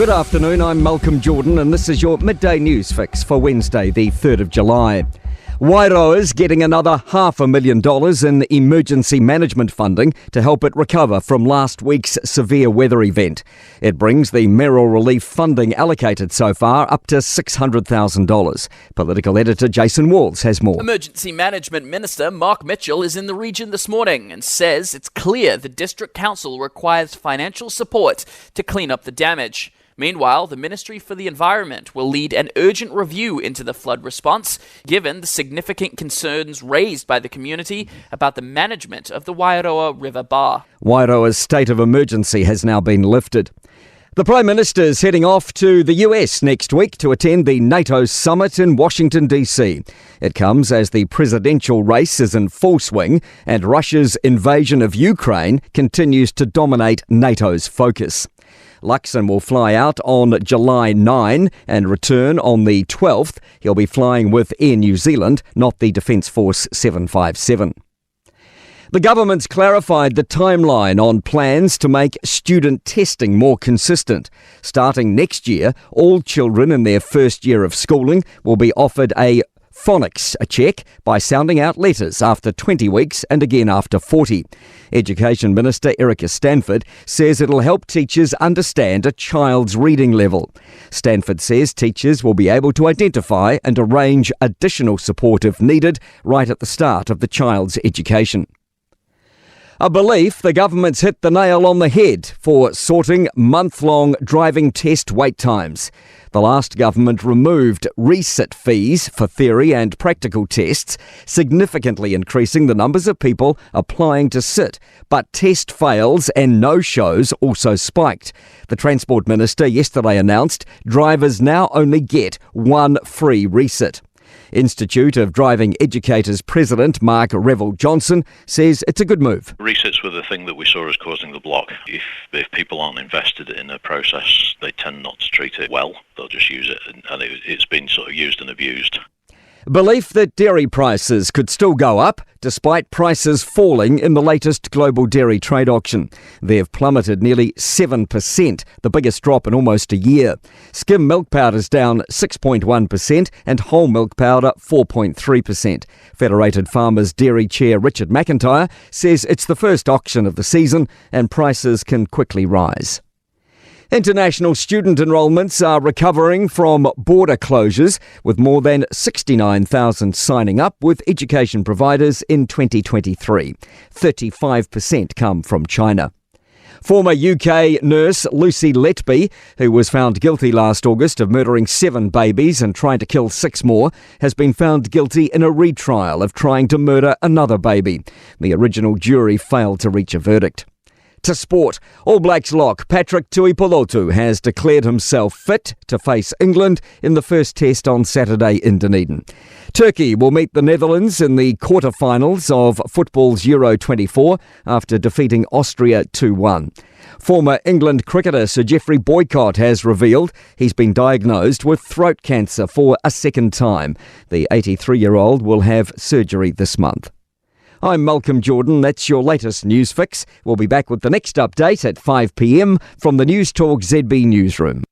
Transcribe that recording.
Good afternoon, I'm Malcolm Jordan and this is your midday news fix for Wednesday the 3rd of July. Wairoa's getting another $500,000 in emergency management funding to help it recover from last week's severe weather event. It brings the mayoral relief funding allocated so far up to $600,000. Political editor Jason Walls has more. Emergency Management Minister Mark Mitchell is in the region this morning and says it's clear the District Council requires financial support to clean up the damage. Meanwhile, the Ministry for the Environment will lead an urgent review into the flood response, given the significant concerns raised by the community about the management of the Wairoa River Bar. Wairoa's state of emergency has now been lifted. The Prime Minister is heading off to the US next week to attend the NATO Summit in Washington, D.C. It comes as the presidential race is in full swing and Russia's invasion of Ukraine continues to dominate NATO's focus. Luxon will fly out on July 9 and return on the 12th. He'll be flying with Air New Zealand, not the Defence Force 757. The government's clarified the timeline on plans to make student testing more consistent. Starting next year, all children in their first year of schooling will be offered a phonics check by sounding out letters after 20 weeks and again after 40. Education Minister Erica Stanford says it'll help teachers understand a child's reading level. Stanford says teachers will be able to identify and arrange additional support if needed right at the start of the child's education. A belief the government's hit the nail on the head for sorting month-long driving test wait times. The last government removed resit fees for theory and practical tests, significantly increasing the numbers of people applying to sit. But test fails and no-shows also spiked. The Transport Minister yesterday announced drivers now only get one free resit. Institute of Driving Educators President Mark Revel-Johnson says it's a good move. Resits were the thing that we saw as causing the block. If people aren't invested in a process, they tend not to treat it well. They'll just use it, and it's been sort of used and abused. Belief that dairy prices could still go up despite prices falling in the latest global dairy trade auction. They've plummeted nearly 7%, the biggest drop in almost a year. Skim milk powder's down 6.1% and whole milk powder 4.3%. Federated Farmers Dairy Chair Richard McIntyre says it's the first auction of the season and prices can quickly rise. International student enrollments are recovering from border closures, with more than 69,000 signing up with education providers in 2023. 35% come from China. Former UK nurse Lucy Letby, who was found guilty last August of murdering 7 babies and trying to kill 6 more, has been found guilty in a retrial of trying to murder another baby. The original jury failed to reach a verdict. To sport, All Blacks lock Patrick Tuipulotu has declared himself fit to face England in the first test on Saturday in Dunedin. Turkey will meet the Netherlands in the quarter-finals of football's Euro 24 after defeating Austria 2-1. Former England cricketer Sir Geoffrey Boycott has revealed he's been diagnosed with throat cancer for a second time. The 83-year-old will have surgery this month. I'm Malcolm Jordan. That's your latest news fix. We'll be back with the next update at 5 p.m. from the Newstalk ZB newsroom.